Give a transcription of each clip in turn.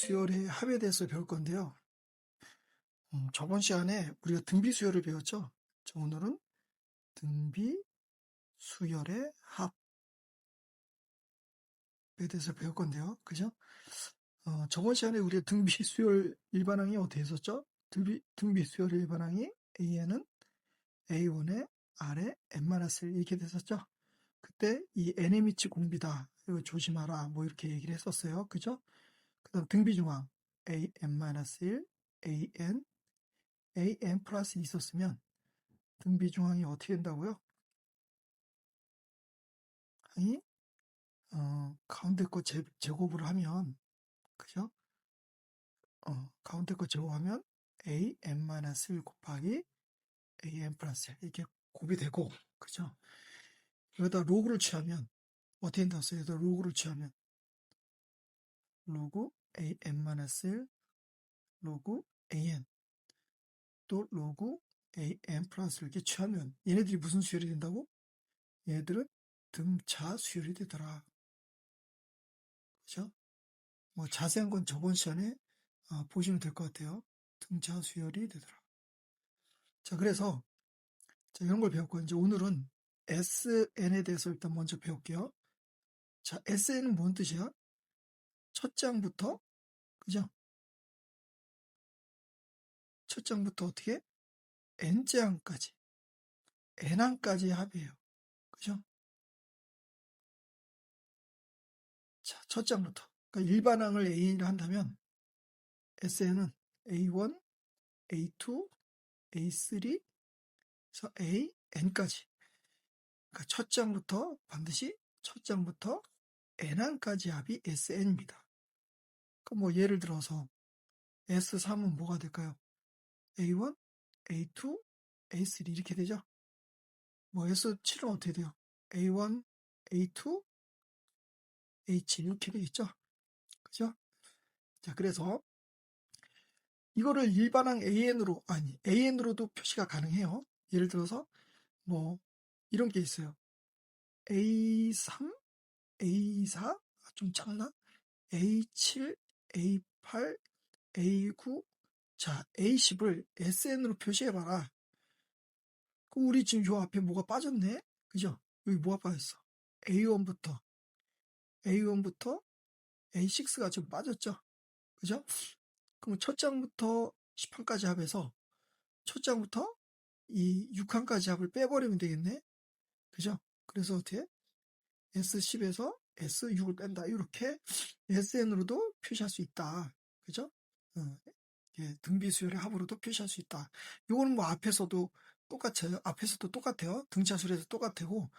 수열의 합에 대해서 배울 건데요. 저번 시간에 우리가 등비 수열을 배웠죠. 자, 오늘은 등비 수열의 합에 대해서 배울 건데요. 그죠? 저번 시간에 우리가 등비 수열 일반항이 어떻게 했었죠? 등비 수열 일반항이 AN은 A1의 R에 N-1 이렇게 됐었죠. 그때 이 N의 밑이 공비다. 이거 조심하라. 뭐 이렇게 얘기를 했었어요. 그죠? 그 다음 등비 중항 AN-1, AN 플러스 있었으면 등비 중항이 어떻게 된다고요? 아니, 가운데 거 제곱을 하면, 그죠? 가운데 거 제곱하면 AN-1 곱하기 AN 플러스 1 이렇게 곱이 되고, 그죠? 여기다 로그를 취하면 어떻게 된다고 써요? 여기다 로그를 취하면 로그 AN-1 로그 AN 또 로그 AN 플러스 이렇게 취하면 얘네들이 무슨 수열이 된다고? 얘들은 등차 수열이 되더라. 그죠? 뭐 자세한 건 저번 시간에 보시면 될 것 같아요. 등차 수열이 되더라. 자, 그래서 이런 걸 배웠고 이제 오늘은 SN에 대해서 일단 먼저 배울게요. 자, SN은 뭔 뜻이야? 첫 장부터, 그죠? 첫 장부터 어떻게? N장까지, N항까지의 합이에요. 그죠? 자, 첫 장부터. 그러니까 일반항을 A를 한다면 SN은 A1, A2, A3, 그래서 AN까지. 그러니까 첫 장부터 N항까지 합이 SN입니다. 그럼 뭐 예를 들어서 S3은 뭐가 될까요? A1, A2, A3 이렇게 되죠? 뭐 S7은 어떻게 돼요? A1, A2, A7 이렇게 되겠죠? 그죠? 자, 그래서 이거를 일반항 AN으로도 표시가 가능해요. 예를 들어서 뭐 이런 게 있어요. A3, A4, 좀 작나? A7, A8, A9, 자, A10을 SN으로 표시해봐라. 그럼 우리 지금 요 앞에 뭐가 빠졌네? 그죠? 여기 뭐가 빠졌어? A1부터 A6가 지금 빠졌죠? 그죠? 그럼 첫 장부터 10항까지 합해서 첫 장부터 이 6항까지 합을 빼버리면 되겠네? 그죠? 그래서 어떻게? S10에서 S6을 뺀다. 이렇게 SN으로도 표시할 수 있다. 그죠? 등비 수열의 합으로도 표시할 수 있다. 이거는 뭐 앞에서도 똑같아요. 등차 수열에서 똑같아요.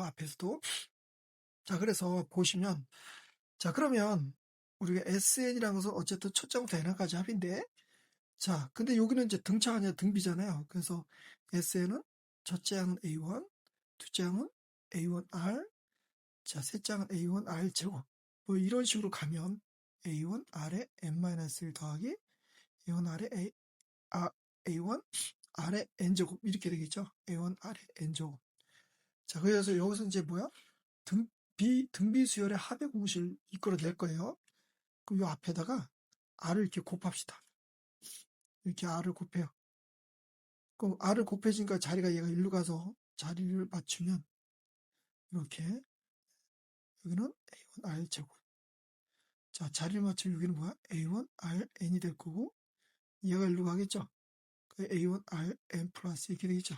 앞에서도. 자, 그래서 보시면, 자, 그러면 우리가 SN이라는 것은 어쨌든 첫 장부터 N까지 합인데, 자, 근데 여기는 이제 등차가 아니라 등비잖아요. 그래서 SN은 첫 장은 A1, 두 장은 A1R, 자, 세 장은 A1R 제곱. 뭐 이런 식으로 가면 A1R에 N-1 더하기 A1R에 A1R에 N제곱 이렇게 되겠죠. A1R에 N제곱. 자, 그래서 여기서 이제 뭐야? 등비 수열의 합의 공식을 이끌어낼 거예요. 그럼 이 앞에다가 R을 이렇게 곱합시다. 이렇게 R을 곱해요. 그럼 R을 곱해지니까 자리가 얘가 일로 가서 자리를 맞추면 이렇게 여기는 A1R 제곱. 자, 자리를 맞추면 여기는 뭐야? A1RN이 될 거고 얘가 일로 가겠죠? A1RN 플러스 이렇게 되겠죠?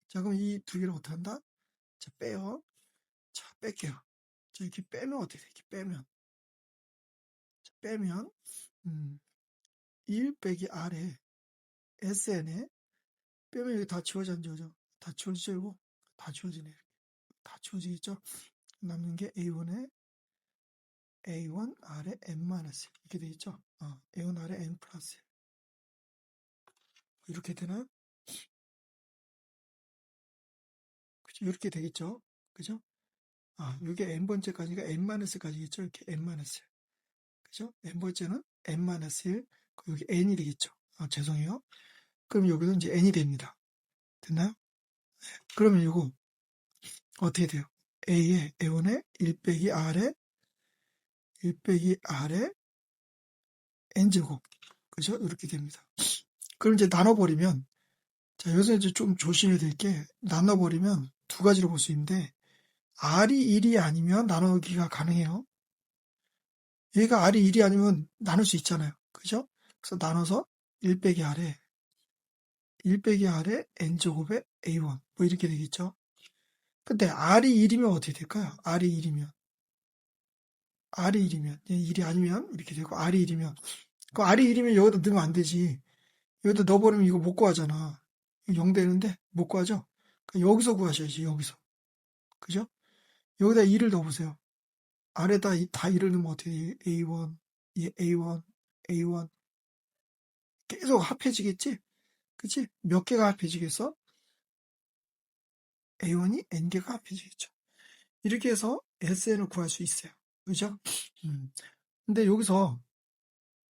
자, 그럼 이 두 개를 어떻게 한다? 자, 빼요. 자, 뺄게요. 자, 이렇게 빼면 어떻게 돼? 이렇게 빼면. 자, 빼면 1 빼기 R에 SN에 빼면 여기 다 지워져 안 지워져? 다 지워지고 다 지워지네. 다 지워지겠죠? 남는 게 A1에 A1R에 N-1 이렇게 되겠죠? A1R에 N 플러스 1 이렇게 되나요? 그죠? 이렇게 되겠죠? 그죠? 이게 N번째까지가 N-까지겠죠? 이렇게 N-1 그죠? N번째는 N-1 여기 N이 되겠죠? 죄송해요. 그럼 여기도 이제 N이 됩니다. 됐나요? 그러면 이거 어떻게 돼요? A에 A1에 1 빼기 R에 n제곱. 그죠? 이렇게 됩니다. 그럼 이제 나눠버리면, 자, 여기서 이제 좀 조심해야 될 게, 나눠버리면 두 가지로 볼 수 있는데, R이 1이 아니면 나누기가 가능해요. 얘가 R이 1이 아니면 나눌 수 있잖아요. 그죠? 그래서 나눠서 1 빼기 R에, 1 빼기 R에 n제곱에 A1. 뭐 이렇게 되겠죠? 근데 R이 1이면 어떻게 될까요? R이 1이면. R이 1이면. 1이 아니면 이렇게 되고, R이 1이면. 그 R이 1이면 여기다 넣으면 안 되지. 여기다 넣어버리면 이거 못 구하잖아. 0 되는데 못 구하죠? 그러니까 여기서 구하셔야지, 여기서. 그죠? 여기다 2를 넣어보세요. 아래다 다 2를 넣으면 어떻게 돼요? A1, A1, A1. 계속 합해지겠지? 그치? 몇 개가 합해지겠어? A1이 N개가 합해지겠죠. 이렇게 해서 SN을 구할 수 있어요. 그죠? 근데 여기서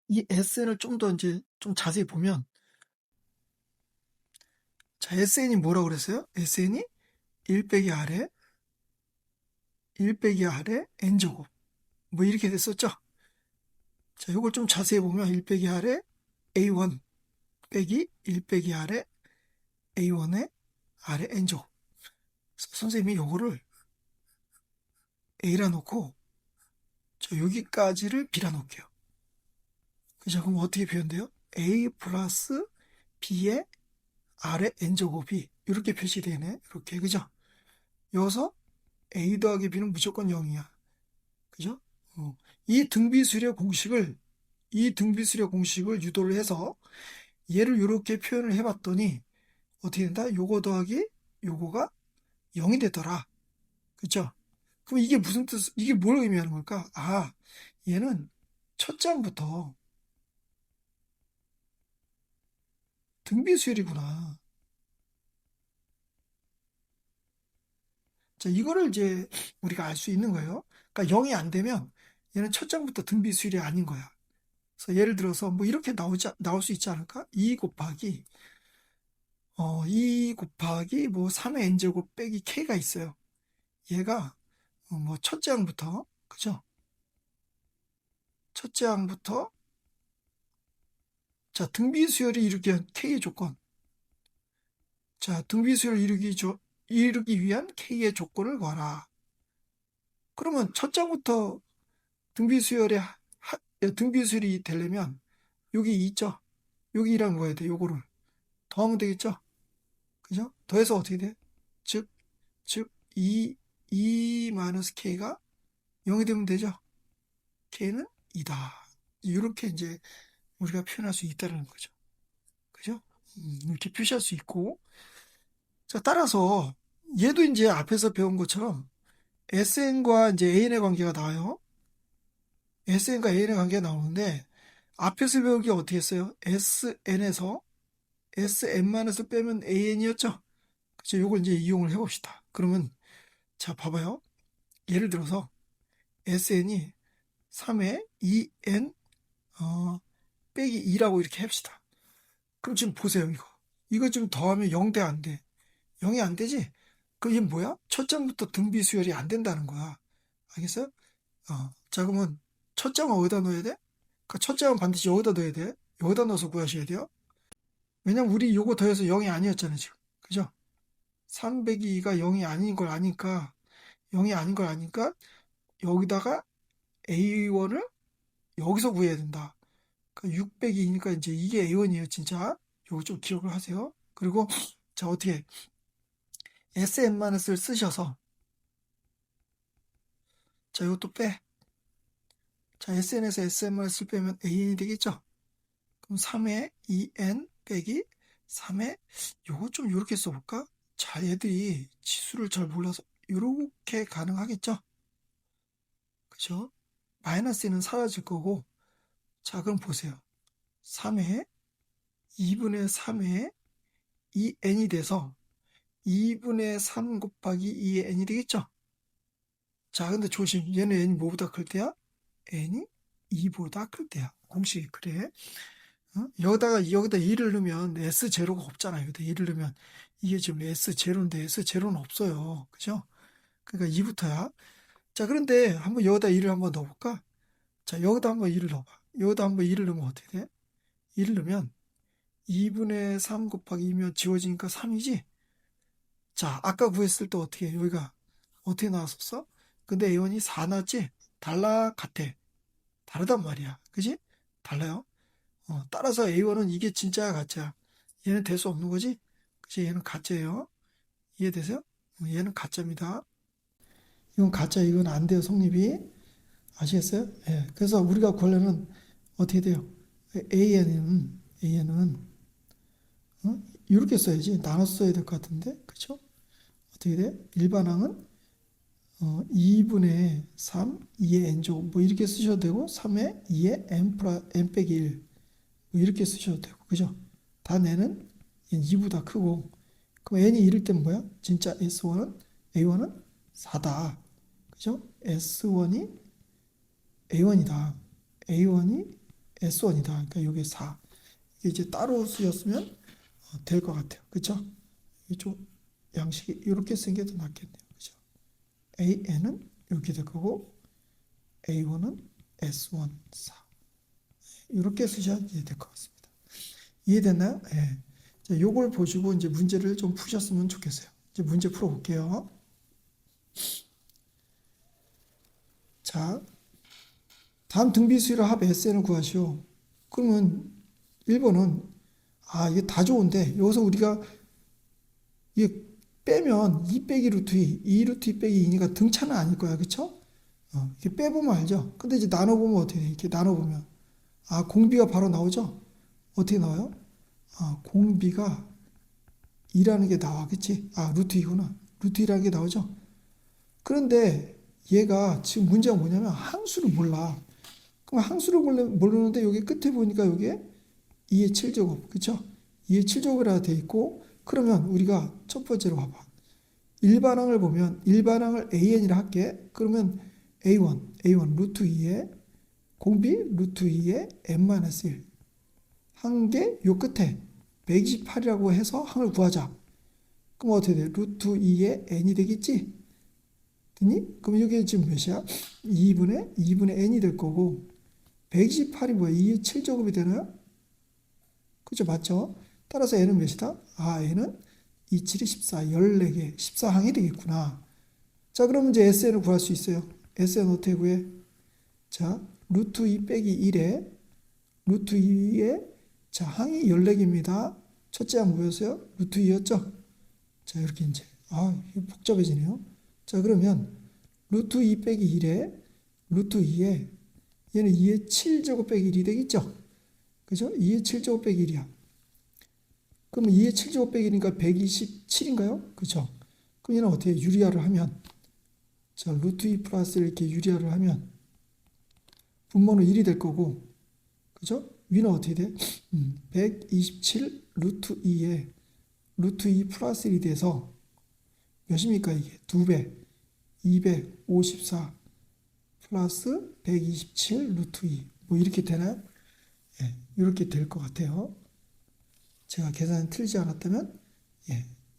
이 SN을 좀 더 이제 좀 자세히 보면, 자, SN이 뭐라고 그랬어요? SN이 1 빼기 R에 1 빼기 R에 N제곱. 뭐 이렇게 됐었죠? 자, 요걸 좀 자세히 보면 1 빼기 R에 A1 빼기 1 빼기 R에 A1에 R에 N제곱. 선생님이 요거를 A라 놓고 저 여기까지를 B라 놓을게요. 그죠? 그럼 어떻게 표현돼요? A 플러스 B의 R의 N제곱이 이렇게 표시되네. 이렇게. 그죠? 여기서 A 더하기 B는 무조건 0이야. 그죠? 이 등비수열의 공식을 유도를 해서 얘를 이렇게 표현을 해봤더니 어떻게 된다? 요거 더하기 요거가 0이 되더라. 그쵸? 그럼 이게 무슨 이게 뭘 의미하는 걸까? 아, 얘는 첫 장부터 등비수열이구나. 자, 이거를 이제 우리가 알 수 있는 거예요. 그러니까 0이 안 되면 얘는 첫 장부터 등비수열이 아닌 거야. 그래서 예를 들어서 뭐 이렇게 나올 수 있지 않을까? 2 곱하기 2 곱하기 뭐 3의 n제곱 빼기 k가 있어요. 얘가 뭐 첫째 항부터, 그죠? 첫째 항부터, 자, 등비수열이 이루기 위한 k의 조건. 자, 등비수열을 이루기 위한 k의 조건을 구하라. 그러면 첫 장부터 등비수열이 되려면 여기 있죠? 여기 2랑 뭐해야 돼? 요거를 더하면 되겠죠? 그죠? 더해서 어떻게 돼? 즉 2 마이너스 k가 0이 되면 되죠? k는 2다. 이렇게 이제 우리가 표현할 수 있다는 거죠. 그죠? 이렇게 표시할 수 있고. 자, 따라서 얘도 이제 앞에서 배운 것처럼 SN과 이제 AN의 관계가 나와요. SN과 AN의 관계가 나오는데 앞에서 배운 게 어떻게 했어요? SN에서 SN-을 빼면 AN이었죠? 그죠? 요걸 이제 이용을 해봅시다. 그러면 자, 봐봐요. 예를 들어서 SN이 3의 2N 빼기 2라고 이렇게 합시다. 그럼 지금 보세요, 이거. 이거 좀 더하면 0 돼, 안 돼? 0이 안 되지? 그게 뭐야? 첫 장부터 등비 수열이 안 된다는 거야. 알겠어요? 자, 그러면 첫 장은 어디다 넣어야 돼? 그러니까 첫 장은 반드시 여기다 넣어야 돼. 여기다 넣어서 구하셔야 돼요. 왜냐면 우리 요거 더해서 0이 아니었잖아요, 지금. 그죠? 3 빼기 2가 0이 아닌 걸 아니까, 0이 아닌 걸 아니까, 여기다가 A1을 여기서 구해야 된다. 그러니까 6 빼기 2니까 이제 이게 A1이에요, 진짜. 요거 좀 기억을 하세요. 그리고, 자, 어떻게, SN-을 쓰셔서, 자, 이것도 빼. 자, SN에서 SM을 빼면 AN이 되겠죠? 그럼 3의 2N 빼기 3의 요거 좀 요렇게 써볼까? 자, 얘들이 지수를 잘 몰라서 요렇게 가능하겠죠? 그죠? 마이너스는 사라질 거고. 자, 그럼 보세요. 3의 2분의 3의 2N이 돼서 2분의 3 곱하기 2의 N이 되겠죠? 자, 근데 조심. 얘는 N이 뭐보다 클 때야? N이 2보다 클 때야. 공식이 그래. 여기다 2를 넣으면 S0가 없잖아요. 여기다 2를 넣으면 이게 지금 S0인데 S0는 없어요. 그죠? 그러니까 2부터야. 자, 그런데 한번 여기다 2를 한번 넣어볼까? 자, 여기다 한번 2를 넣어봐. 여기다 한번 2를 넣으면 어떻게 돼? 2를 넣으면 2분의 3 곱하기 2면 지워지니까 3이지? 자, 아까 구했을 때 어떻게 해? 여기가 어떻게 나왔었어? 근데 A1이 4 나왔지? 달라, 같아. 다르단 말이야. 그지? 달라요. 따라서 A1은 이게 진짜야, 가짜야? 얘는 될 수 없는 거지? 그치? 얘는 가짜예요. 이해되세요? 얘는 가짜입니다. 이건 가짜, 이건 안 돼요, 성립이. 아시겠어요? 예. 그래서 우리가 원래는 어떻게 돼요? AN은, 이렇게 써야지. 나눠서 써야 될 것 같은데. 그쵸? 어떻게 돼? 일반항은 2분의 3, 2의 n제곱 뭐 이렇게 쓰셔도 되고 3의 2의 n 빼기 1 뭐 이렇게 쓰셔도 되고 그죠? 다 내는 2보다 크고 그럼 n이 1일 때는 뭐야? 진짜 A1은 4다. 그죠? S1이 A1이다. A1이 S1이다. 그러니까 이게 4. 이게 이제 따로 쓰였으면 될 것 같아요. 그죠? 이쪽 양식이 이렇게 쓴 게 더 낫겠네요. 그죠? AN은 이렇게 될 거고 A1은 S1, 4. 이렇게 쓰셔야 될 것 같습니다. 이해됐나요? 예. 자, 요걸 보시고 이제 문제를 좀 푸셨으면 좋겠어요. 이제 문제 풀어볼게요. 자, 다음 등비수열의 합 SN을 구하시오. 그러면 1번은 이게 다 좋은데 여기서 우리가 이게 빼면 2 빼기 루트 2 루트 2 빼기 2니까 등차는 아닐 거야. 그쵸? 이렇게 빼보면 알죠? 근데 이제 나눠보면 어떻게 돼? 이렇게 나눠보면 공비가 바로 나오죠? 어떻게 나와요? 공비가 2라는 게 나와. 그치? 루트 2구나. 루트 2라는 게 나오죠? 그런데 얘가 지금 문제가 뭐냐면 항수를 몰라. 그럼 항수를 모르는데 여기 끝에 보니까 여기에 2의 7제곱. 그쵸? 2의 7제곱이라 돼 있고 그러면 우리가 첫 번째로 봐봐. 일반항을 보면 일반항을 AN이라 할게. 그러면 A1 루트 2에 공비 루트 2에 n-1 한 개 요 끝에 128이라고 해서 항을 구하자. 그럼 어떻게 돼? 루트 2에 n이 되겠지? 됐니? 그럼 이게 지금 몇이야? 2분의 n이 될 거고 128이 뭐야? 2의 7제곱이 되나요? 그죠? 맞죠? 따라서 n은 몇이다? n은 2, 7이 14, 14개, 14항이 되겠구나. 자, 그러면 이제 SN을 구할 수 있어요. SN 어떻게 구해? 자, 루트 2 빼기 1에 루트 2에 자, 항이 14개입니다. 첫째 항 뭐였어요? 루트 2였죠? 자, 이렇게 이제 이거 복잡해지네요. 자, 그러면 루트 2 빼기 1에 루트 2에 얘는 2의 7제곱 빼기 1이 되겠죠? 그죠? 2의 7제곱 빼기 1이야. 그럼 2의 7제곱 빼기 1이니까 127인가요? 그죠? 그럼 얘는 어떻게 유리화를 하면 자, 루트 2 플러스 이렇게 유리화를 하면 분모는 1이 될 거고 그죠? 위는 어떻게 돼? 127 루트 2에 루트 2 플러스 1이 돼서 몇입니까 이게? 2배 254 플러스 127 루트 2 뭐 이렇게 되나요? 예, 이렇게 될 것 같아요. 제가 계산이 틀리지 않았다면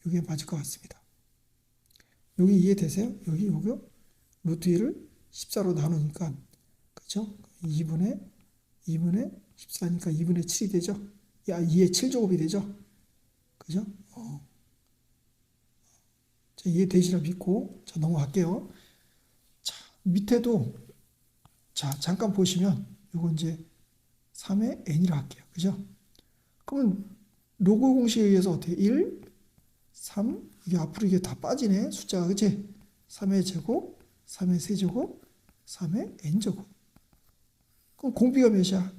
이게 맞을 것 같습니다. 여기 이해되세요? 요거 루트 2를 14로 나누니까 그죠? 2분의 14니까 2분의 7이 되죠? 2의 7제곱이 되죠? 그죠? 자, 이해되시라 믿고 자, 넘어갈게요. 자, 밑에도 자, 잠깐 보시면 요거 이제 3의 n이라 할게요. 그죠? 그러면 로그 공식에 의해서 어떻게 1, 3 이게 앞으로 이게 다 빠지네. 숫자가 그치? 3의 제곱, 3의 세제곱, 3의 n제곱. 그럼 공비가 몇이야?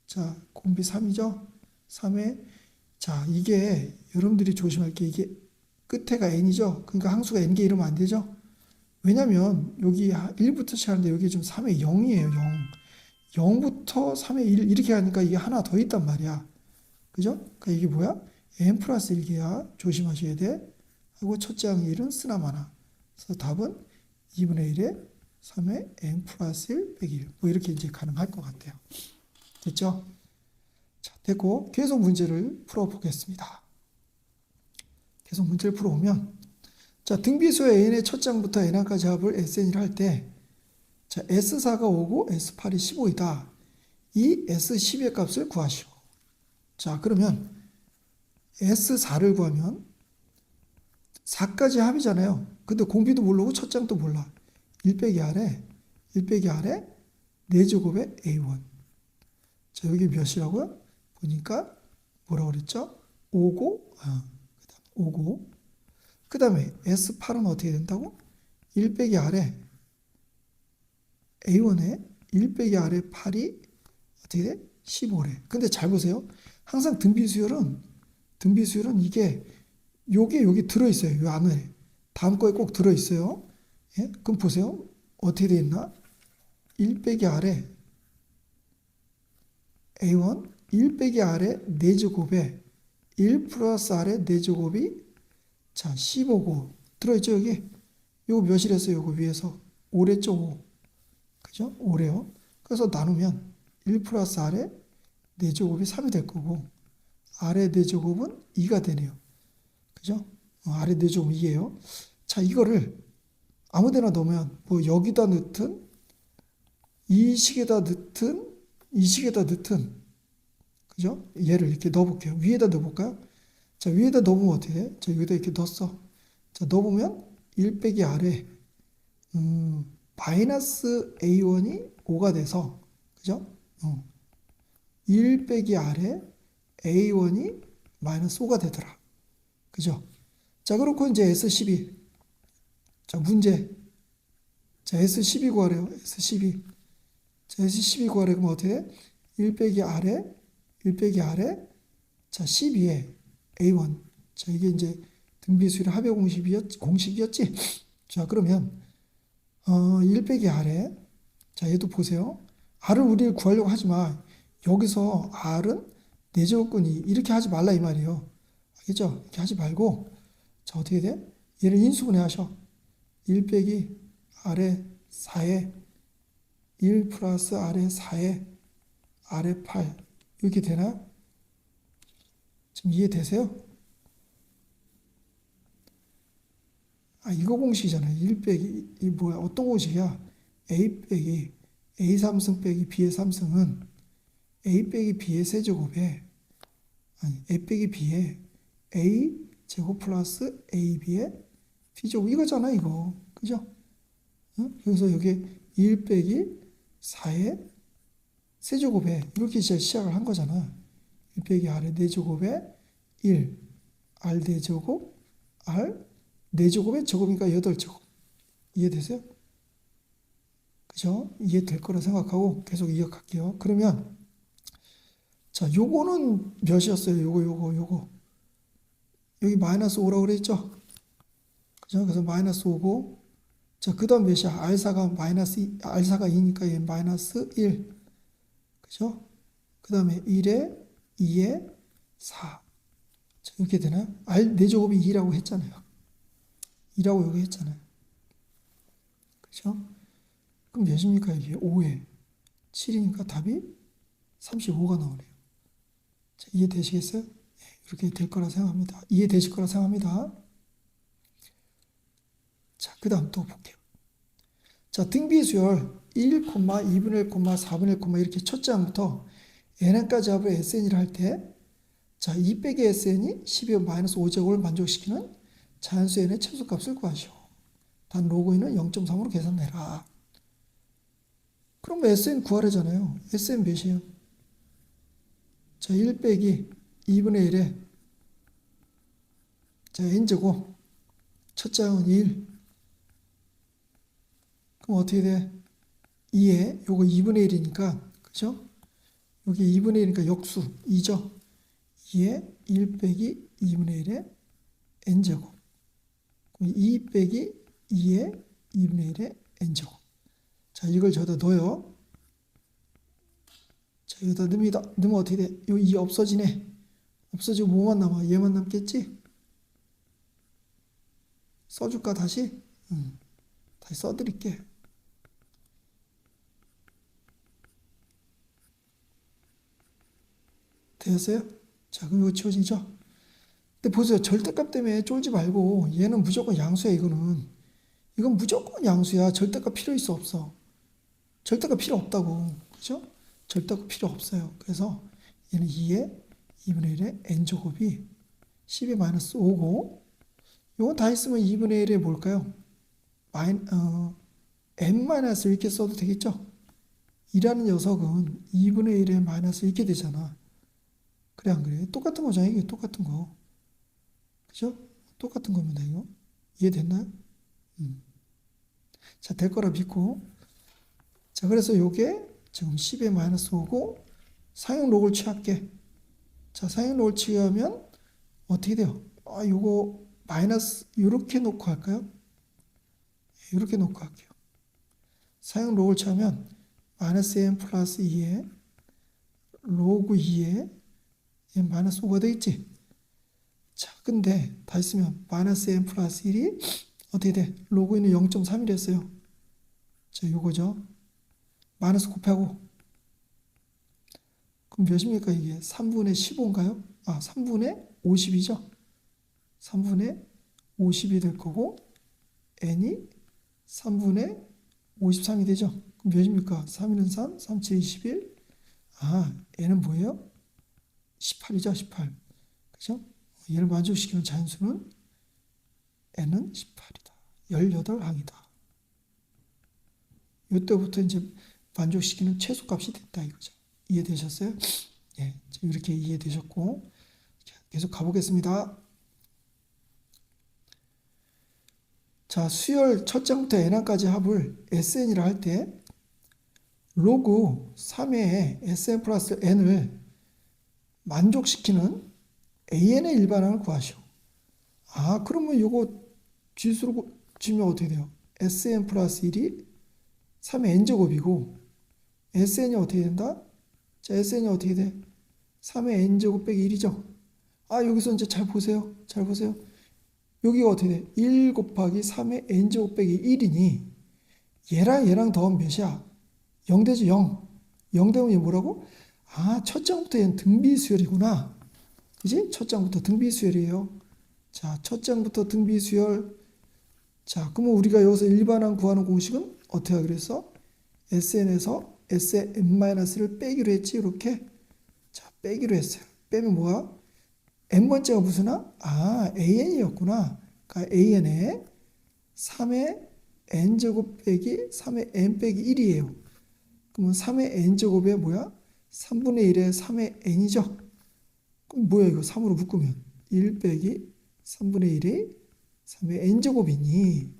자, 공비 3이죠? 3의 자, 이게 여러분들이 조심할 게 이게 끝에가 n이죠? 그러니까 항수가 n개 이러면 안 되죠? 왜냐면 여기 1부터 시작하는데 여기 지금 3의 0이에요. 0. 0부터 3의 1 이렇게 가니까 이게 하나 더 있단 말이야. 그죠? 그러니까 이게 뭐야? n 플러스 1개야. 조심하셔야 돼. 하고 첫째 항의 1은 쓰나마나. 그래서 답은 2분의 1에 3의 n 플러스 1 빼기 1. 뭐 이렇게 이제 가능할 것 같아요. 됐죠? 자, 됐고 계속 문제를 풀어보겠습니다. 계속 문제를 풀어보면 자, 등비수의 n의 첫 장부터 n항까지 합을 SN이라 할 때 자, S4가 5고 S8이 15이다. 이 S12의 값을 구하시오. 자, 그러면 S4를 구하면 4까지 합이잖아요. 근데 공비도 모르고 첫 장도 몰라. 1 빼기 R에 4제곱의 A1. 자, 여기 몇이라고요? 보니까 뭐라고 그랬죠? 5고, 5고. 그 다음에 S8은 어떻게 된다고? 1 빼기 R에 A1에 1 빼기 R에 8이 어떻게 돼? 15래. 근데 잘 보세요. 항상 등비수열은 이게 요게 여기 들어있어요. 요 안에. 다음 거에 꼭 들어있어요. 예? 그럼 보세요. 어떻게 돼 있나? 1 빼기 R에 A1 1 빼기 R의 4제곱에 1 플러스 R의 4제곱이 자 15고 들어있죠 여기? 요거 몇이랬어요? 요거 위에서 5랬죠 5. 그죠? 5래요. 그래서 나누면 1 플러스 R의 4제곱이 3이 될 거고 R의 4제곱은 2가 되네요. 그죠? R의 4제곱은 2예요. 자 이거를 아무데나 넣으면 뭐 여기다 넣든 이 식에다 넣든 이 식에다 넣든 그죠? 얘를 이렇게 넣어볼게요. 위에다 넣어볼까요? 자, 위에다 넣으면 어떻게 돼? 자, 여기다 이렇게 넣었어. 자, 넣어보면 1 빼기 R에 마이너스 A1이 5가 돼서 그죠? 1 빼기 R에 A1이 마이너스 5가 되더라. 그죠? 자, 그렇고 이제 S12. 자, 문제. 자, S12 구하래요. S12. 자, S12 구하래. 그럼 어떻게 돼? 1 빼기 R에 자, 12에 A1. 자, 이게 이제 등비수열의 합의 공식이었지? 자, 그러면 1 빼기 R에 자, 얘도 보세요. R을 우리 구하려고 하지 마. 여기서 R은 4제곱근이 이렇게 하지 말라 이 말이에요. 알겠죠? 이렇게 하지 말고 자, 어떻게 돼? 얘를 인수분해 하셔. 1 빼기 R에 4에 1 플러스 R에 4에 R에 8 이렇게 되나? 지금 이해되세요? 이거 공식이잖아요. 1 빼기, 이 뭐야, 어떤 공식이야? A 빼기, A 3승 빼기 B의 3승은 A 빼기 B의 세제곱에, A 빼기 B의 A 제곱 플러스 AB의 B제곱, 이거잖아, 이거. 그죠? 응? 그래서 여기 1 빼기 4의 세제곱에, 이렇게 시작을 한 거잖아. 1 빼기 R의 4제곱에 1, R 4제곱, R 4제곱의 제곱이니까 8제곱. 이해되세요? 그죠? 이해될 거라 생각하고 계속 이어갈게요. 그러면 자, 요거는 몇이었어요? 요거. 여기 마이너스 5라고 그랬죠? 그죠? 그래서 마이너스 5고 자, 그 다음 몇이야? R4가 2니까 얘 마이너스 1. 그죠? 그 다음에 1에 2에 4. 자, 이렇게 되나요? R 4제곱이 2라고 했잖아요. 2라고 여기 했잖아요. 그죠? 그럼 몇입니까? 이게 5에 7이니까 답이 35가 나오네요. 자, 이해되시겠어요? 네, 이렇게 될 거라 생각합니다. 이해되실 거라 생각합니다. 자, 그 다음 또 볼게요. 자, 등비수열 1, 2분의 1, 4분의 1, 이렇게 첫째 항부터 n까지 합을 SN이라 할 때, 자, 2 빼기 SN이 12의 마이너스 5제곱을 만족시키는 자연수 n의 최소값을 구하시오. 단 로그인은 0.3으로 계산해라. 그럼 SN 구하래잖아요. SN 몇이에요? 자, 1 빼기 2분의 1에 자, n제곱 첫째 항은 1. 그럼 어떻게 돼? 2에 요거 2분의 1이니까 그죠? 여기 2분의 1이니까 역수 2죠? 2에 1 빼기 2분의 1에 n제곱. 그럼 2 빼기 2에 2분의 1에 n제곱. 자, 이걸 저기다 넣어요. 자, 여기다 넣으면 어떻게 돼? 요 2 없어지네. 없어지고 뭐만 남아? 얘만 남겠지? 써줄까 다시? 다시 써드릴게. 되었어요? 자, 그럼 이거 치워지죠? 근데 보세요. 절대값 때문에 쫄지 말고 얘는 무조건 양수야, 이거는. 이건 무조건 양수야. 절대값 필요 있어, 없어? 절대값 필요 없다고. 그죠? 절대 필요 없어요. 그래서 얘는 2의 2분의 1의 n제곱이 10의 마이너스 5고 이건 다 있으면 2분의 1에 뭘까요? n 마이너스 이렇게 써도 되겠죠? 2라는 녀석은 2분의 1에 마이너스 이렇게 되잖아. 그래 안 그래? 똑같은 거잖아. 이게 똑같은 거. 그죠? 똑같은 겁니다. 이거. 이해됐나요? 자, 될 거라 믿고. 자, 그래서 요게 지금 10의 마이너스 5고 상용 록을 취할게. 자, 상용 록을 취하면 어떻게 돼요? 요거 마이너스 이렇게 놓고 할까요? 이렇게 놓고 할게요. 상용 록을 취하면 마이너스 n 플러스 2에 로그 2에 n 마이너스 5가 되겠지? 자, 근데 다 있으면 마이너스 n 플러스 1이 어떻게 돼? 로그 2는 0.3이 됐어요. 자, 요거죠. 마이너스 곱하고 그럼 몇입니까 이게? 3분의 15인가요? 3분의 50이죠. 3분의 50이 될 거고 n이 3분의 53이 되죠. 그럼 몇입니까? 3는 3, 3, 7, 21. n은 뭐예요? 18이죠. 18. 그죠? 얘를 만족시키는 자연수는 n은 18이다. 18항이다. 이때부터 이제 만족시키는 최소값이 됐다 이거죠. 이해되셨어요? 예, 이렇게 이해되셨고 계속 가보겠습니다. 자, 수열 첫 장부터 n항까지 합을 sn이라 할 때 로그 3의 sn 플러스 n을 만족시키는 an의 일반항을 구하시오. 그러면 이거 지수로 지면 어떻게 돼요? sn 플러스 1이 3의 n제곱이고 sn이 어떻게 된다? 자, sn이 어떻게 돼? 3의 n제곱 빼기 1이죠. 여기서 이제 잘 보세요. 잘 보세요. 여기가 어떻게 돼? 1 곱하기 3의 n제곱 빼기 1이니 얘랑 더하면 몇이야? 0 되지 0. 0 되면 얘 뭐라고? 첫 장부터 얘는 등비수열이구나. 그지? 첫 장부터 등비수열이에요. 자, 첫 장부터 등비수열. 자, 그러면 우리가 여기서 일반항 구하는 공식은 어떻게 하기로 했어? sn에서 sn-를 빼기로 했지, 이렇게. 자, 빼기로 했어요. 빼면 뭐야? n번째가 무슨 항? an이었구나. 그러니까 an에 3의 n제곱 빼기 3의 n 빼기 1이에요. 그러면 3의 n제곱에 뭐야? 3분의 1에 3의 n이죠. 그럼 뭐야 이거 3으로 묶으면 1 빼기 3분의 1이 3의 n제곱이니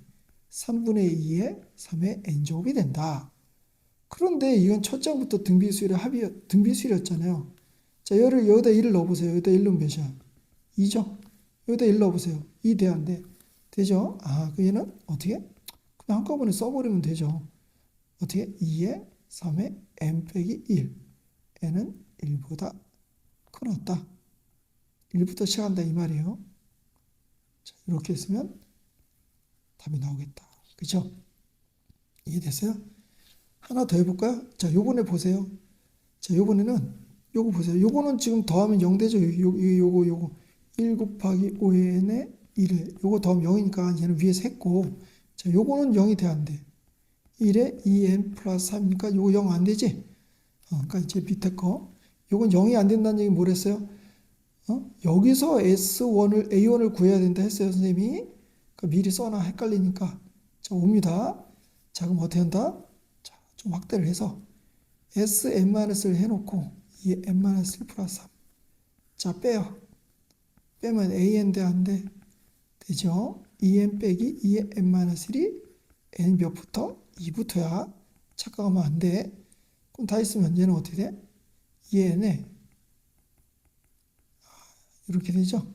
3분의 2에 3의 n제곱이 된다. 그런데 이건 첫 장부터 등비수열이었잖아요. 자, 얘를 여기다 1을 넣어보세요. 여기다 1 넣으면 몇이야? 2죠. 여기다 1 넣어보세요. 2 대안돼. 되죠? 그 얘는 어떻게? 그냥 한꺼번에 써버리면 되죠. 어떻게? 2에 3의 n 빼기 1. n은 1보다 커졌다. 1부터 시작한다 이 말이에요. 자, 이렇게 했으면 답이 나오겠다. 그죠? 이해됐어요? 하나 더 해볼까요? 자, 요번에 보세요. 자, 요번에는 요거 보세요. 요거는 지금 더하면 0 되죠? 요거 1 곱하기 5n의 1에 요거 더하면 0이니까 얘는 위에서 했고, 자, 요거는 0이 돼야 안 돼. 1에 2n 플러스 3이니까 요거 0 안 되지? 그러니까 이제 밑에 거 요건 0이 안 된다는 얘기 뭐랬어요? 여기서 A1을 구해야 된다 했어요, 선생님이. 그러니까 미리 써놔 헷갈리니까. 자, 옵니다. 자, 그럼 어떻게 한다? 자, 좀 확대를 해서 Sn-을 해놓고 2n-1 플러스 3. 자, 빼요. 빼면 an 돼, 안 돼? 되죠? 2n 빼기 2n-1이 n 몇부터? 2부터야. 착각하면 안 돼. 그럼 다 있으면 얘는 어떻게 돼? 2n에 이렇게 되죠?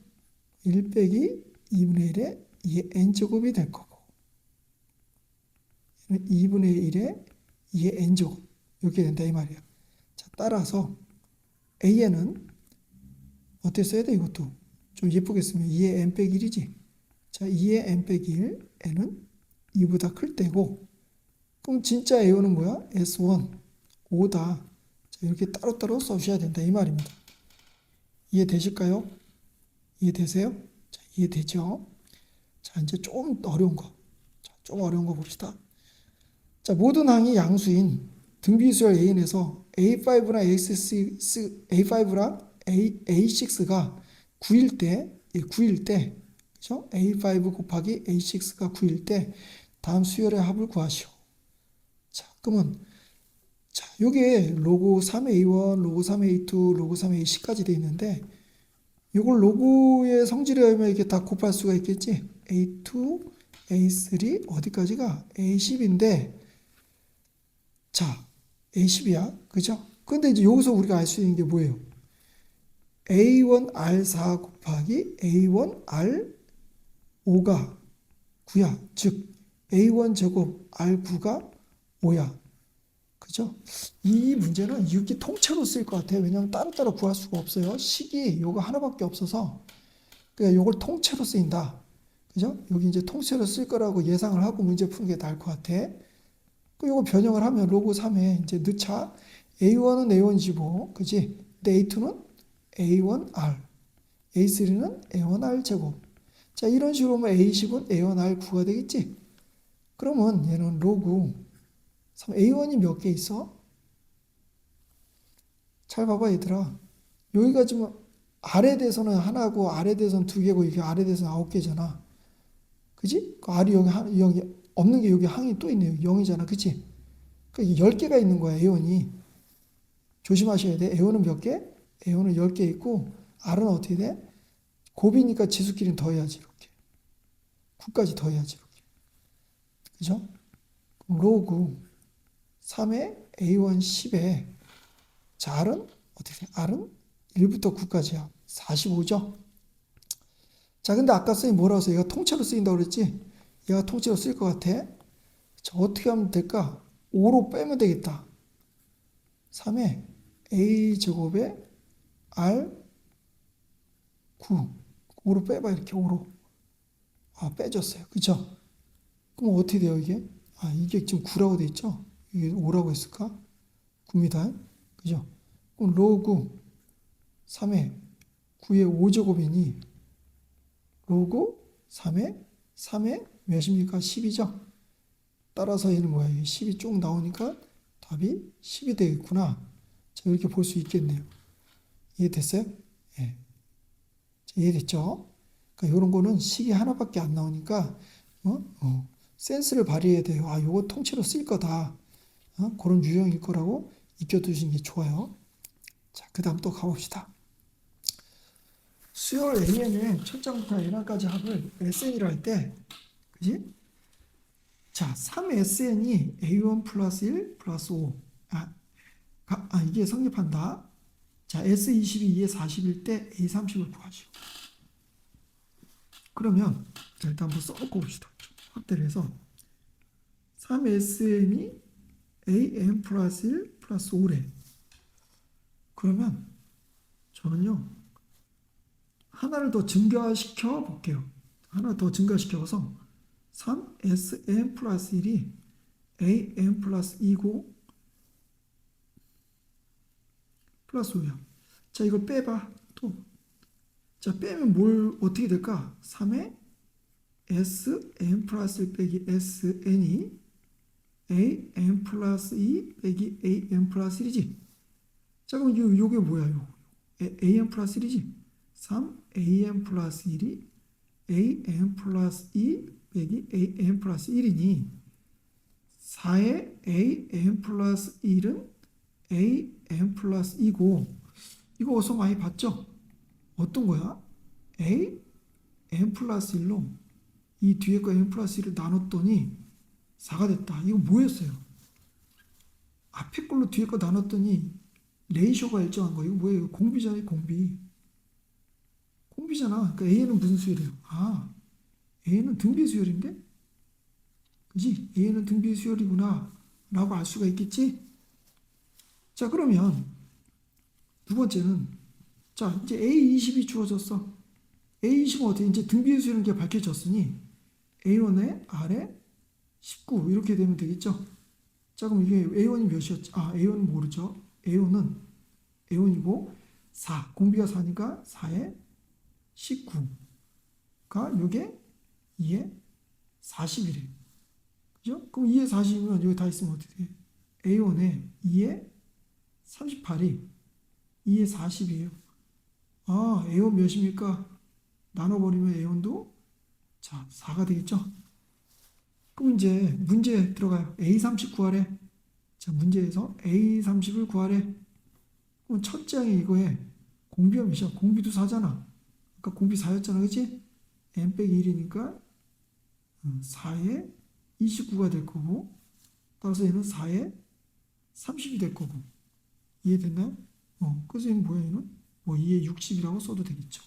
1 빼기 2분의 1에 2의 n제곱이 될 거고 2분의 1에 2의 n제곱 이렇게 된다 이 말이야. 자, 따라서 an은 어떻게 써야 돼? 이것도 좀 예쁘게 쓰면 2의 n 빼기 1이지. 자, 2의 n 빼기 1, n은 2보다 클 때고 그럼 진짜 a1은 뭐야? s1, 5다. 자, 이렇게 따로따로 써주셔야 된다 이 말입니다. 이해되실까요? 이해되세요? 자, 이해되죠? 자, 이제 좀 어려운 거. 자, 좀 어려운 거 봅시다. 자, 모든 항이 양수인 등비수열 A인에서 A5랑 A5랑 A6가 9일 때, 그죠? A5 곱하기 A6가 9일 때 다음 수열의 합을 구하시오. 자, 그러면 자, 요게 로그 3A1, 로그 3A2, 로그 3A10까지 돼 있는데 이걸 로그의 성질에 의하면 이렇게 다 곱할 수가 있겠지? A2, A3 어디까지가 A10인데 자, A10이야. 그죠? 근데 이제 여기서 우리가 알 수 있는 게 뭐예요? A1R4 곱하기 A1R5가 9야. 즉 A1 제곱 R9가 5야. 그죠? 이 문제는 이렇게 통째로 쓸 것 같아요. 왜냐하면 따로따로 구할 수가 없어요. 식이 요거 하나밖에 없어서 그러니까 요걸 통째로 쓰인다. 그죠? 여기 이제 통째로 쓸 거라고 예상을 하고 문제 푸는 게 나을 것 같아. 그 요거 변형을 하면 로그 3에 이제 넣자. A1은 A1이고, 그지? 근데 A2는 A1R, A3는 A1R 제곱. 자, 이런 식으로 하면 A10은 A1R9가 되겠지? 그러면 얘는 로그 3, A1이 몇 개 있어? 잘 봐봐, 얘들아. 여기가 지금 아래 대선은 하나고, 아래 대선 두 개고, 이게 아래 대선 9개잖아. 그지? 그 알이 여기 없는 게 여기 항이 또 있네요. 0이잖아. 그치? 그러니까 10개가 있는 거야, A원이. 조심하셔야 돼. A원은 몇 개? A원은 10개 있고, R은 어떻게 돼? 곱이니까 지수끼리는 더해야지, 이렇게. 9까지 더해야지, 이렇게. 그죠? 그럼 로그 3의 A1 10에, 자, R은 어떻게 돼? R은 1부터 9까지야. 45죠? 자, 근데 아까 선생님 뭐라고 했어? 얘가 통째로 쓰인다고 그랬지? 얘가 통째로 쓸 것 같아. 자, 어떻게 하면 될까? 5로 빼면 되겠다. 3에 A제곱에 R 9. 5로 빼봐, 이렇게 5로. 아, 빼줬어요. 그쵸? 그럼 어떻게 돼요, 이게? 아, 이게 지금 9라고 돼 있죠? 이게 5라고 했을까? 9입니다. 그죠? 그럼 로그 3에 9의 5제곱이니 로그 3에 몇입니까? 10이죠? 따라서 얘는 뭐야? 10이 쭉 나오니까 답이 10이 되겠구나. 자, 이렇게 볼 수 있겠네요. 이해됐어요? 예. 이해됐죠? 그러니까 이런 거는 식이 하나밖에 안 나오니까 센스를 발휘해야 돼요. 아, 요거 통째로 쓸 거다. 그런 유형일 거라고 익혀두시는 게 좋아요. 자, 그 다음 또 가봅시다. 수열 AN의 첫 장부터 N항까지 합을 SN이라 할 때, 그지? 자, 3SN이 A1 플러스 1 플러스 5. 이게 성립한다. 자, S22, 2에 40일 때 A30을 구하시오. 그러면 자, 일단 한번 써놓고 봅시다. 확대를 해서 3SN이 AN 플러스 1 플러스 5래. 그러면 저는요 하나를 더 증가시켜 볼게요. 하나 더 증가시켜서 3SN 플러스 1이 AN 플러스 2고 플러스 5야. 자, 이걸 빼봐. 또. 자, 빼면 뭘 어떻게 될까? 3에 SN 플러스 1 빼기 SN이 AN 플러스 2 빼기 AN 플러스 1이지. 자, 그럼 요게 뭐야? AN 플러스 1이지. 3AN 플러스 1이 AN 플러스 2 빼기 AN 플러스 1이니 4의 AN 플러스 1은 AN 플러스 2고 이거 어디서 많이 봤죠? 어떤 거야? AN 플러스 1로 이 뒤에 거 N 플러스 1을 나눴더니 4가 됐다. 이거 뭐였어요? 앞에 걸로 뒤에 거 나눴더니 레이쇼가 일정한 거. 이거 뭐예요? 공비잖아요, 공비. 공비잖아. 그러니까 A는 무슨 수열이에요? 아, A는 등비 수열인데? 그지? A는 등비 수열이구나. 라고 알 수가 있겠지? 자, 그러면 두 번째는 자, 이제 A20이 주어졌어. A20은 어떻게 이제 등비 수열인 게 밝혀졌으니 A1에 R에 19 이렇게 되면 되겠죠? 자, 그럼 이게 A1이 몇이었지? 아, A1은 모르죠? A1이고 4. 공비가 4니까 4에 19가 요게 2에 40이래. 그죠? 그럼 2에 40이면 여기 다 있으면 어떻게 돼? A1에 2에 38이 2에 40이에요. 아, A1 몇입니까? 나눠버리면 A1도 자 4가 되겠죠? 그럼 이제 문제 들어가요. A30 구하래. 자, 문제에서 A30을 구하래. 그럼 첫 장에 이거에 공비가 몇이야? 공비도 4잖아. 아까 공비 4였잖아. 그치? n 빼기 1이니까 4에 29가 될 거고, 따라서 얘는 4에 30이 될 거고. 이해됐나요? 그래서 얘는 뭐야? 얘는 뭐 2에 60이라고 써도 되겠죠.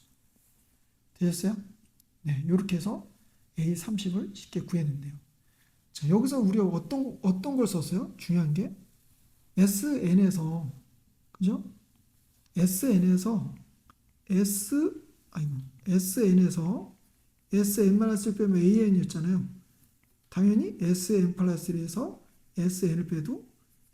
되셨어요? 네, 이렇게 해서 A30을 쉽게 구해냈네요. 자, 여기서 우리가 어떤 걸 썼어요? 중요한 게 SN에서, 그죠? SN에서 SN에서 SN-1 빼면 AN이었잖아요. 당연히 SN 플러스 1에서 SN을 빼도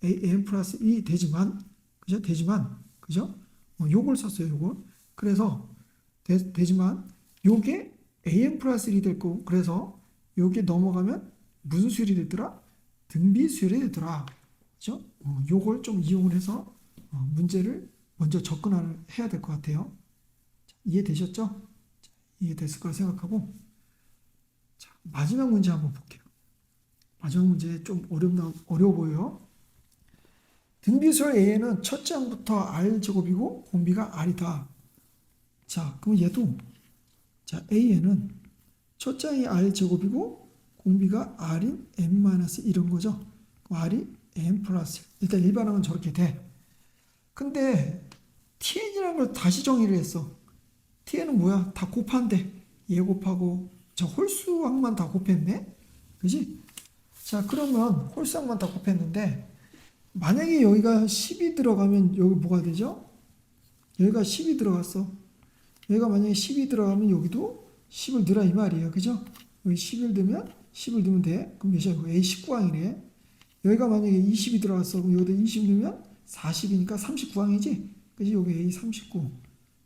AN 플러스 2 되지만, 그죠? 되지만, 그죠? 요걸 썼어요, 요걸. 그래서, 되지만, 요게 AN 플러스 1이 될 거고, 그래서 요게 넘어가면 무슨 수열이 되더라? 등비 수열이 되더라. 그죠? 요걸 좀 이용을 해서 문제를 먼저 접근을 해야 될 것 같아요. 이해되셨죠? 이해됐을 거라 생각하고, 자, 마지막 문제 한번 볼게요. 마지막 문제 좀 어려워 보여요. 등비수열 A는 첫째 항부터 R제곱이고 공비가 R이다. 자, 그럼 얘도, 자, A에는 첫째 항이 R제곱이고 공비가 R인 n-1인 거죠. R이 n 플러스 1. 일단 일반항은 저렇게 돼. 근데 Tn이라는 걸 다시 정의를 했어. Tn은 뭐야? 다 곱한데. 얘 곱하고 저 홀수항만 다 곱했네? 그지? 자, 그러면 홀수항만 다 곱했는데 만약에 여기가 10이 들어가면 여기 뭐가 되죠? 여기가 10이 들어갔어. 여기가 만약에 10이 들어가면 여기도 10을 넣으라 이 말이에요. 그죠? 여기 10을 넣으면 돼. 그럼 몇이야? A19항이네. 여기가 만약에 20이 들어갔어. 그럼 여기다 20 넣으면 40이니까 39항이지? 그지? 여기 A39.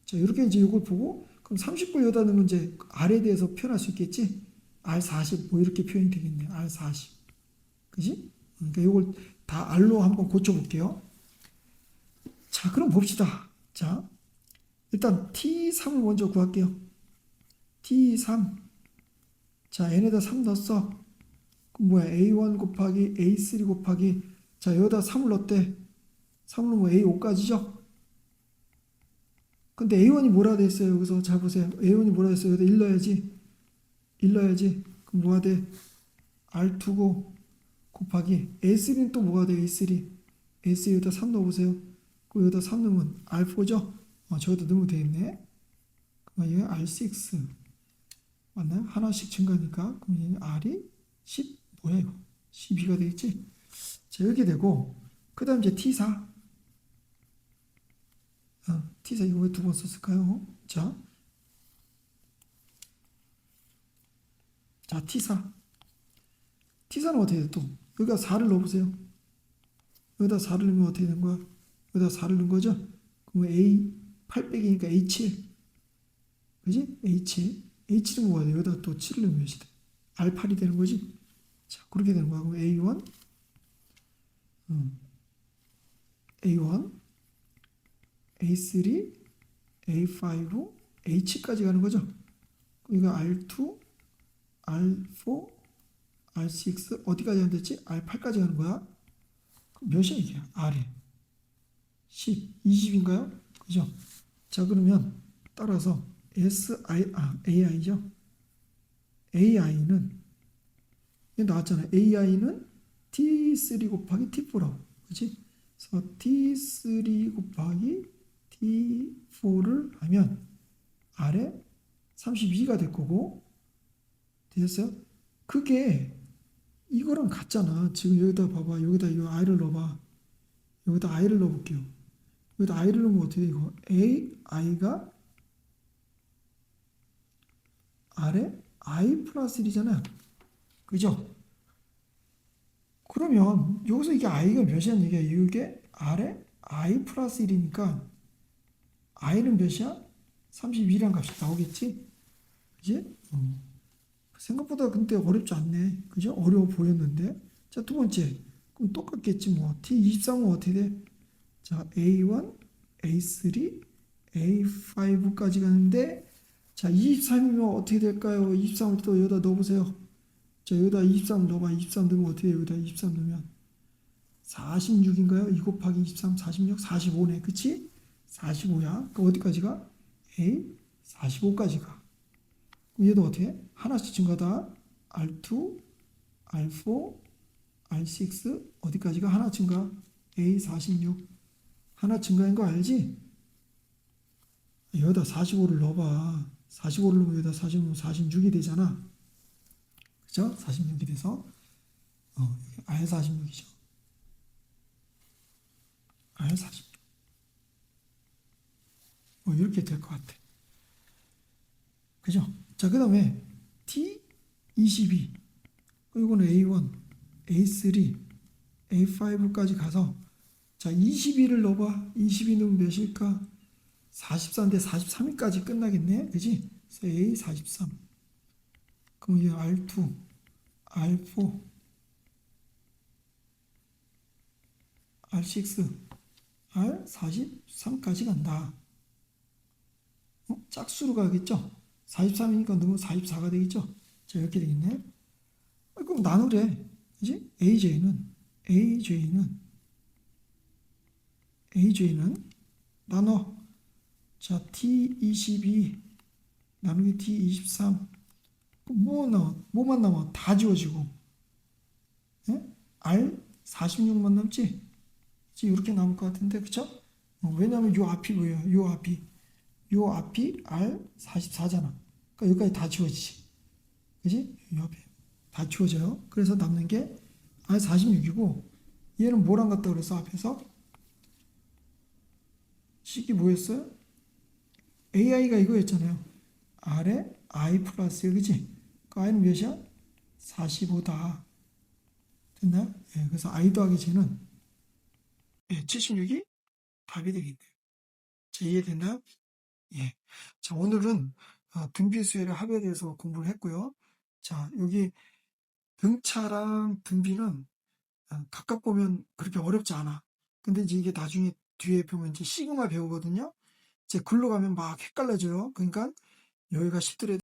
자, 이렇게 이제 이걸 보고 그럼 39 여기다 넣으면 이제 R에 대해서 표현할 수 있겠지? R40 뭐 이렇게 표현이 되겠네. R40. 그지? 그러니까 이걸 다 R로 한번 고쳐볼게요. 자, 그럼 봅시다. 자, 일단 T3을 먼저 구할게요. T3. 자, n에다 3 넣었어. 그럼 뭐야? A1 곱하기 A3 곱하기, 자, 여기다 3을 넣었대. 3을 넣으면 A5까지죠? 근데 A1이 뭐라 돼 있어요? 여기서 잘 보세요. A1이 뭐라 돼 있어요? 여기다 1 넣어야지. 1 넣어야지. 그럼 뭐가 돼? R2고 곱하기 A3는 또 뭐가 돼? A3. A3 여기다 3 넣어보세요. 그 여기다 3 넣으면 R4죠? 저기다 넣으면 되겠네. 그럼 이게 R6 맞나요? 하나씩 증가니까 그럼 얘는 R이 10 뭐야 이거? 12가 되겠지? 자, 이렇게 되고 그 다음 이제 T4. T4 이거 왜 두 번 썼을까요? 자, T4. T4는 어떻게 돼 또? 여기다 4를 넣어보세요. 여기다 4를 넣으면 어떻게 된 거야? 여기다 4를 넣은 거죠? 그러면 A 800이니까 A7. 그지? A7. A7은 뭐가 돼? 여기다 또 7을 넣으면 몇이 돼? R8이 되는 거지? 자, 그렇게 되는 거야. 그럼 A1, A1, A3, A5, H 까지 가는 거죠? 이거 R2, R4, R6 어디까지 가는 됐지? R8까지 가는 거야. 몇이야 이게? R이 10, 20인가요? 그죠? 자, 그러면 따라서 AI죠. AI는 이게 나왔잖아요. AI는 T3 곱하기 T4라고. 그치? 그래서 T3 곱하기 T4를 하면 R에 32가 될 거고, 되셨어요? 그게 이거랑 같잖아. 지금 여기다 봐봐. 여기다 이 I를 넣어봐. 여기다 I를 넣어볼게요. 여기다 I를 넣으면 어떻게 돼, 이거? AI가 R에 I 플러스 1이잖아요. 그죠? 그러면 여기서 이게 I가 몇이냐는 얘기야. 이게 R에 I 플러스 1이니까 I는 몇이야? 32란 값이 나오겠지? 그지? 생각보다 근데 어렵지 않네. 그죠? 어려워 보였는데. 자, 두 번째. 그럼 똑같겠지 뭐. T23은 어떻게 돼? 자, A1, A3, A5까지 가는데, 자, 23이면 어떻게 될까요? 23을 또 여기다 넣어보세요. 자, 여기다 23 넣어봐. 23 넣으면 어떻게 해요? 여기다 23 넣으면 46인가요? 2 곱하기 23, 46, 45네. 그치? 45야. 그 어디까지 가? A 45까지 가. 그럼 얘도 어떻게 해? 하나씩 증가다. R2, R4, R6 어디까지 가? 하나 증가. A 46 하나 증가인 거 알지? 여기다 45를 넣어봐. 45를 넣으면 여기다 40 넣으면 46이 되잖아. 그죠? 46이 돼서 여기 R46이죠. R46 이렇게 될 것 같아. 그죠? 자, 그 다음에 T22 이거는 A1, A3, A5까지 가서 자, 22를 넣어봐. 22 넣으면 몇일까? 44인데 43위까지 끝나겠네. 그지? 그래서 A43 그럼 이게 R2, R4, R6, R43까지 간다. 짝수로 가겠죠? 43이니까 넣으면 44가 되겠죠? 자, 이렇게 되겠네. 그럼 나누래. 그지? AJ는 나눠. 자, T22 나누기 T23 뭐만 남아? 다 지워지고. 예? R46만 남지? 이렇게 남을 것 같은데, 그쵸? 왜냐면 요 앞이 뭐예요? 요 앞이 R44잖아. 그러니까 여기까지 다 지워지지. 그지? 요 앞에 다 지워져요. 그래서 남는 게 R46이고, 얘는 뭐랑 같다 그래서 앞에서? 식이 뭐였어요? AI가 이거였잖아요. R에 I 플러스, 그지? 그 I는 몇이야? 45다. 됐나요? 예, 그래서 I 더하기 J는 76이 답이 되겠네요. 자, 이해됐나요? 예. 자, 오늘은 등비수열의 합에 대해서 공부를 했고요. 자, 여기 등차랑 등비는 각각 보면 그렇게 어렵지 않아. 근데 이제 이게 나중에 뒤에 보면 이제 시그마 배우거든요. 이제 글로 가면 막 헷갈려져요. 그러니까 여기가 10들에